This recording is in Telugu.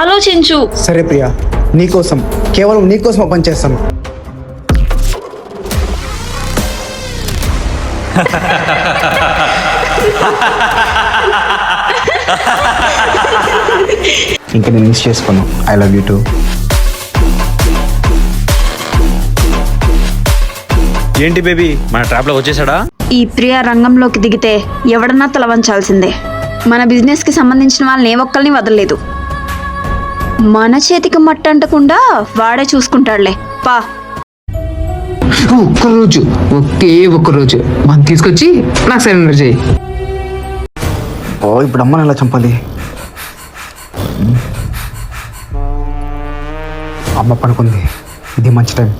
ఆలోచించు. సరే ప్రియా, నీకోసం, కేవలం నీకోసం పనిచేస్తాను. ఇంకా నేను మిస్ చేసుకోను. I love you two. ఏంటి బేబీ, మన ట్రాప్ లో వచ్చేసాడా? ఈ ప్రియ రంగంలోకి దిగితే ఎవడన్నా తలవంచాల్సిందే. మన బిజినెస్ కి సంబంధించిన వాళ్ళని ఏ ఒక్కరిని వదలలేదు. మన చేతికి మట్టంటకుండా వాడే చూసుకుంటాడులే. పా. ఒక్కరోజు మనం తీసుకొచ్చి నాకు సరెండర్ చేయి. ఓ, ఇప్పుడు అమ్మని ఎలా చంపాలి? అమ్మ పడుకుంది, ఇది మంచి టైం.